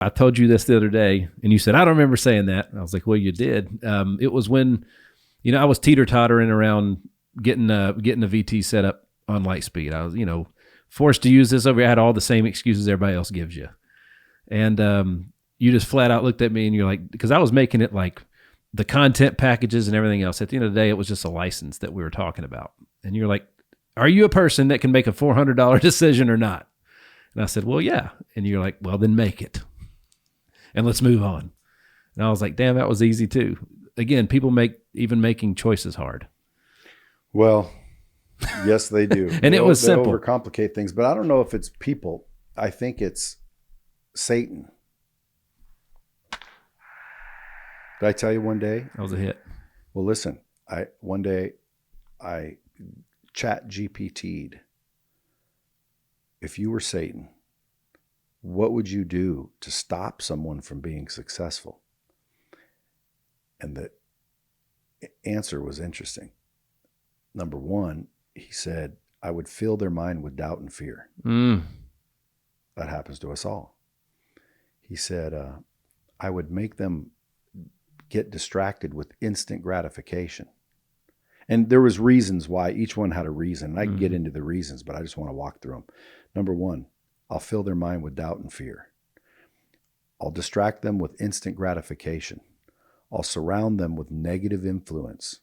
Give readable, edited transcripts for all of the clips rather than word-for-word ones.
I told you this the other day, and you said, I don't remember saying that. And I was like, well, you did. It was when, I was teeter-tottering around getting a VT set up on Lightspeed. I was, forced to use this over. I had all the same excuses everybody else gives you. And you just flat out looked at me and you're like, because I was making it like the content packages and everything else. At the end of the day, it was just a license that we were talking about. And you're like, are you a person that can make a $400 decision or not? And I said, well, yeah. And you're like, well, then make it. And let's move on. And I was like, damn, that was easy too. Again, people make even making choices hard. Well, yes, they do. And it was simple. They overcomplicate things, but I don't know if it's people. I think it's Satan. Did I tell you one day? That was a hit. Well, listen, one day I chat GPT'd. If you were Satan, what would you do to stop someone from being successful? And the answer was interesting. Number one, he said, I would fill their mind with doubt and fear. That happens to us all. He said, I would make them get distracted with instant gratification. And there was reasons why. Each one had a reason. And I can get into the reasons, but I just want to walk through them. Number one, I'll fill their mind with doubt and fear. I'll distract them with instant gratification. I'll surround them with negative influence.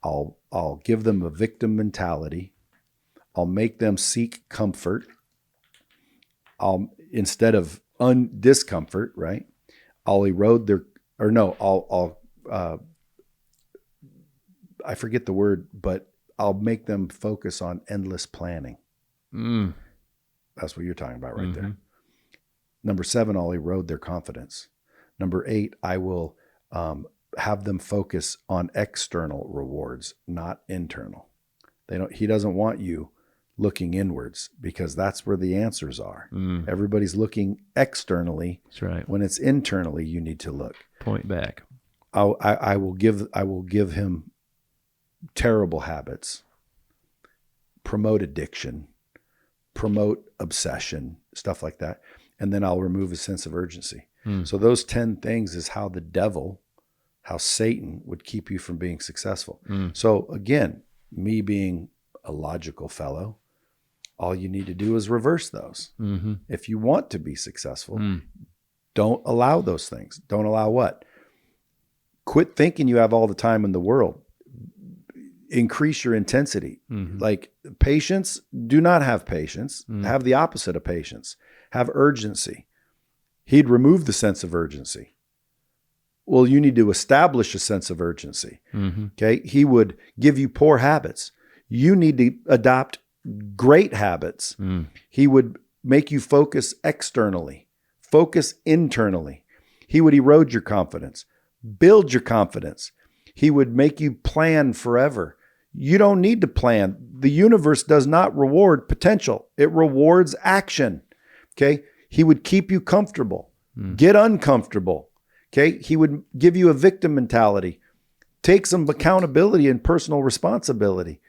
I'll give them a victim mentality. I'll make them seek comfort. Instead of discomfort, right? I'll erode their, or no, I forget the word, but I'll make them focus on endless planning. That's what you're talking about right there. Number 7, I'll erode their confidence. Number 8, I will have them focus on external rewards, not internal. He doesn't want you looking inwards because that's where the answers are. Everybody's looking externally. That's right. When it's internally, you need to look. Point back. I will give him terrible habits, promote addiction, promote obsession, stuff like that. And then I'll remove a sense of urgency. So those 10 things is how the devil, how Satan would keep you from being successful. So again, me being a logical fellow, all you need to do is reverse those. If you want to be successful, don't allow those things. Don't allow what? Quit thinking you have all the time in the world. Increase your intensity. Like patience, do not have patience. Have the opposite of patience. Have urgency. He'd remove the sense of urgency. Well, you need to establish a sense of urgency. Okay. He would give you poor habits. You need to adopt great habits. He would make you focus externally, focus internally. He would erode your confidence, build your confidence. He would make you plan forever. You don't need to plan. The universe does not reward potential. It rewards action. Okay. He would keep you comfortable. Get uncomfortable. Okay. He would give you a victim mentality. Take some accountability and personal responsibility.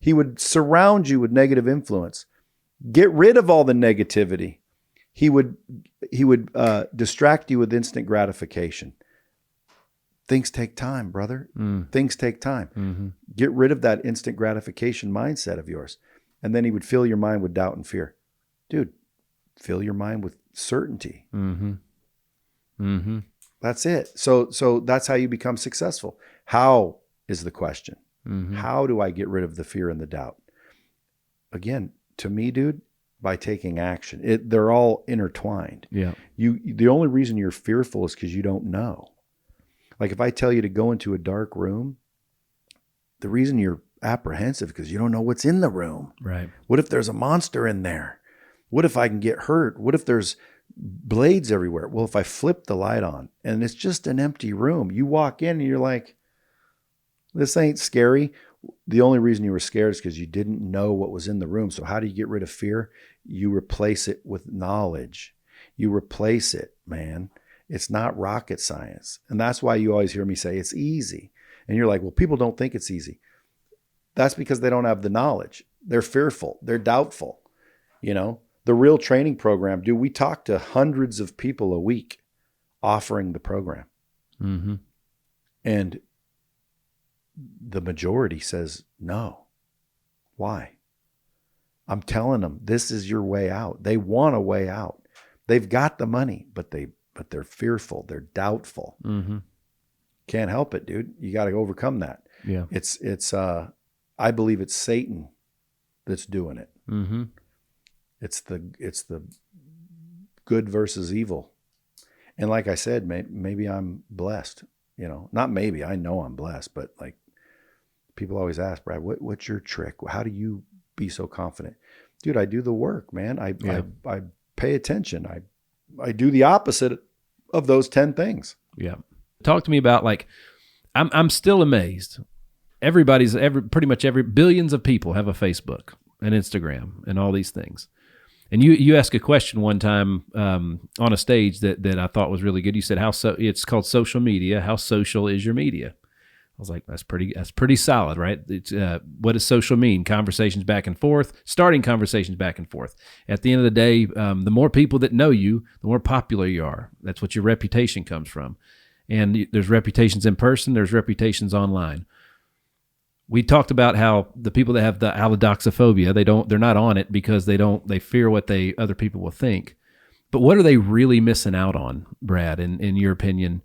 He would surround you with negative influence. Get rid of all the negativity. He would distract you with instant gratification. Things take time, brother. Things take time. Get rid of that instant gratification mindset of yours. And then he would fill your mind with doubt and fear. Dude, fill your mind with certainty. That's it. So that's how you become successful. How is the question? How do I get rid of the fear and the doubt? Again, to me, dude, by taking action. They're all intertwined. Yeah. The only reason you're fearful is because you don't know. Like if I tell you to go into a dark room, the reason you're apprehensive is because you don't know what's in the room. Right. What if there's a monster in there? What if I can get hurt? What if there's blades everywhere? Well, if I flip the light on and it's just an empty room, you walk in and you're like, this ain't scary. The only reason you were scared is because you didn't know what was in the room. So how do you get rid of fear? You replace it with knowledge. You replace it, man. It's not rocket science. And that's why you always hear me say it's easy. And you're like, well, people don't think it's easy. That's because they don't have the knowledge. They're fearful. They're doubtful. The real training program, dude, we talk to hundreds of people a week offering the program. Mm-hmm. And the majority says no. Why? I'm telling them, this is your way out. They want a way out. They've got the money, but they're fearful. They're doubtful. Mm-hmm. Can't help it, dude. You got to overcome that. Yeah. It's I believe it's Satan that's doing it. Mm-hmm. It's the good versus evil. And like I said, maybe I'm blessed, not maybe, I know I'm blessed, but like people always ask, Brad, what's your trick? How do you be so confident? Dude, I do the work, man. I pay attention. I do the opposite of those 10 things. Yeah. Talk to me about, like, I'm still amazed. Pretty much every billions of people have a Facebook, an Instagram, and all these things. And you asked a question one time on a stage that I thought was really good. You said, it's called social media. How social is your media? I was like, that's pretty solid, right? It's, what does social mean? Conversations back and forth, starting conversations back and forth. At the end of the day, the more people that know you, the more popular you are. That's what your reputation comes from. And there's reputations in person, there's reputations online. We talked about how the people that have the allodoxophobia, they're not on it because they fear what other people will think. But what are they really missing out on, Brad, in your opinion?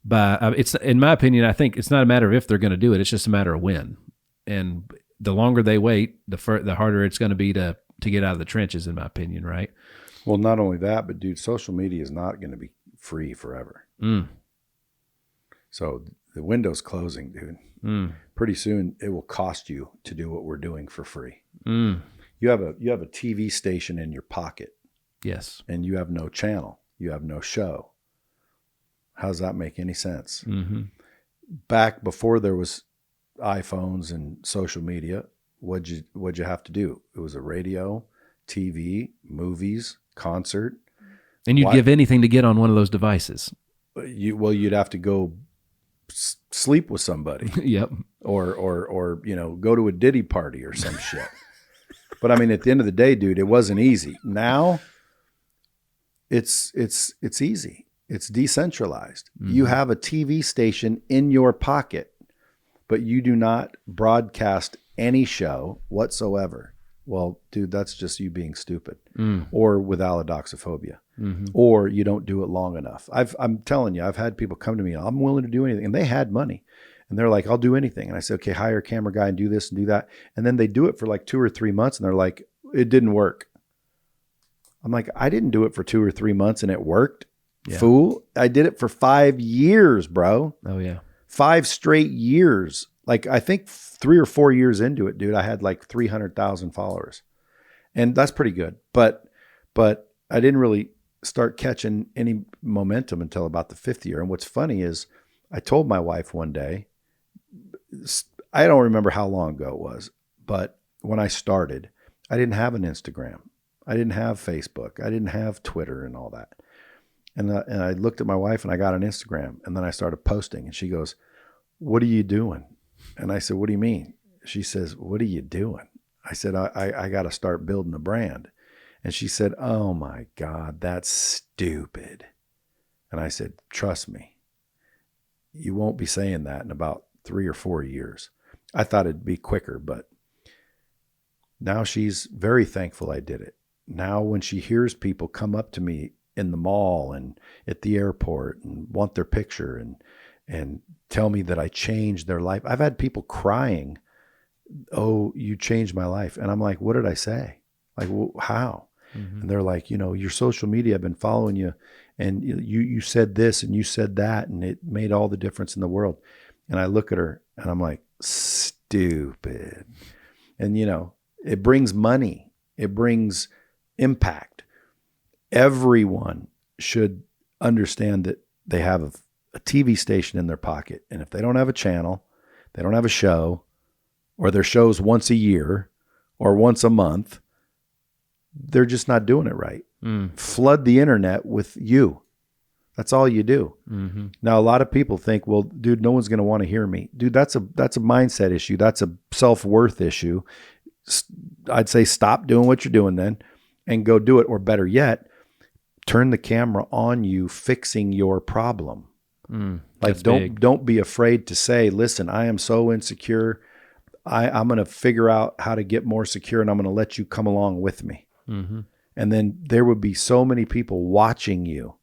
It's, in my opinion, I think it's not a matter of if they're going to do it. It's just a matter of when. And the longer they wait, the harder it's going to be to get out of the trenches, in my opinion, right? Well, not only that, but dude, social media is not going to be free forever. So the window's closing, dude. Pretty soon it will cost you to do what we're doing for free. You have a TV station in your pocket. Yes. And you have no channel. You have no show. How does that make any sense? Mm-hmm. Back before there was iPhones and social media, what'd you have to do? It was a radio, TV, movies, concert. And you'd give anything to get on one of those devices. You'd have to go sleep with somebody. Yep. Or go to a Diddy party or some shit. But I mean, at the end of the day, dude, it wasn't easy. Now it's easy. It's decentralized. Mm-hmm. You have a TV station in your pocket, but you do not broadcast any show whatsoever. Well, dude, that's just you being stupid or with allodoxophobia. Mm-hmm. Or you don't do it long enough. I'm telling you, I've had people come to me, I'm willing to do anything. And they had money. And they're like, I'll do anything. And I say, okay, hire a camera guy and do this and do that. And then they do it for like 2 or 3 months. And they're like, it didn't work. I'm like, I didn't do it for 2 or 3 months and it worked. Yeah. Fool. I did it for 5 years, bro. Oh, yeah. 5 straight years. Like, I think 3 or 4 years into it, dude, I had like 300,000 followers. And that's pretty good. But I didn't really start catching any momentum until about the 5th year. And what's funny is I told my wife one day, I don't remember how long ago it was, but when I started, I didn't have an Instagram. I didn't have Facebook. I didn't have Twitter and all that. And I looked at my wife and I got an Instagram and then I started posting and she goes, what are you doing? And I said, what do you mean? She says, what are you doing? I said, I got to start building a brand. And she said, oh my God, that's stupid. And I said, trust me, you won't be saying that in about 3 or 4 years. I thought it'd be quicker, but now she's very thankful I did it. Now when she hears people come up to me in the mall and at the airport and want their picture and tell me that I changed their life. I've had people crying, oh, you changed my life. And I'm like, what did I say? Like, well, how? Mm-hmm. And they're like, your social media, I've been following you and you said this and you said that and it made all the difference in the world. And I look at her and I'm like, stupid. And it brings money. It brings impact. Everyone should understand that they have a TV station in their pocket. And if they don't have a channel, they don't have a show, or their show's once a year or once a month, they're just not doing it right. Flood the internet with you. That's all you do. Mm-hmm. Now, a lot of people think, well, dude, no one's going to want to hear me. Dude, that's a mindset issue. That's a self-worth issue. I'd say stop doing what you're doing then and go do it. Or better yet, turn the camera on you fixing your problem. Like don't be afraid to say, listen, I am so insecure. I'm going to figure out how to get more secure, and I'm going to let you come along with me. Mm-hmm. And then there would be so many people watching you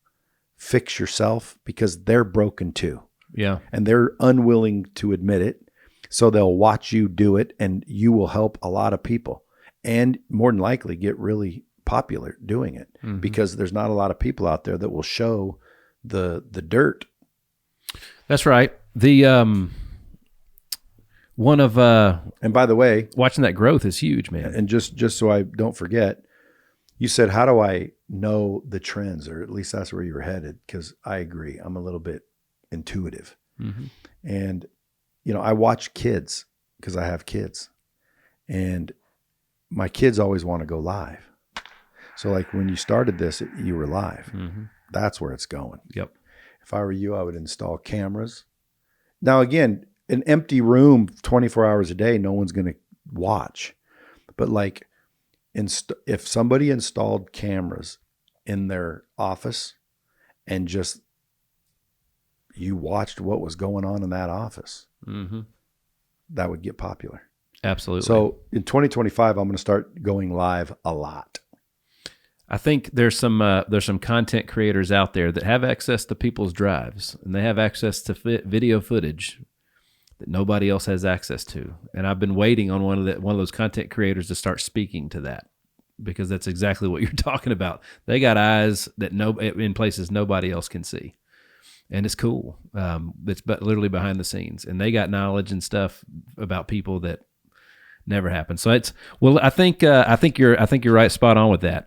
fix yourself because they're broken too. Yeah. And they're unwilling to admit it. So they'll watch you do it, and you will help a lot of people and more than likely get really popular doing it, because there's not a lot of people out there that will show the dirt. That's right. The one of and by the way, watching that growth is huge, man. And just so I don't forget, you said, how do I know the trends? Or at least that's where you were headed, because I agree. I'm a little bit intuitive. And, you know, I watch kids because I have kids. And my kids always want to go live. So like when you started this, you were live. That's where it's going. Yep. If I were you, I would install cameras. Now, again, an empty room 24 hours a day, no one's going to watch. But like, if somebody installed cameras in their office and just you watched what was going on in that office, that would get popular. Absolutely. So in 2025, I'm going to start going live a lot. I think there's some content creators out there that have access to people's drives, and they have access to video footage that nobody else has access to. And I've been waiting on one of those content creators to start speaking to that, because that's exactly what you're talking about. They got eyes that in places nobody else can see, and it's cool. It's but literally behind the scenes, and they got knowledge and stuff about people that never happened. So I think you're right, spot on with that.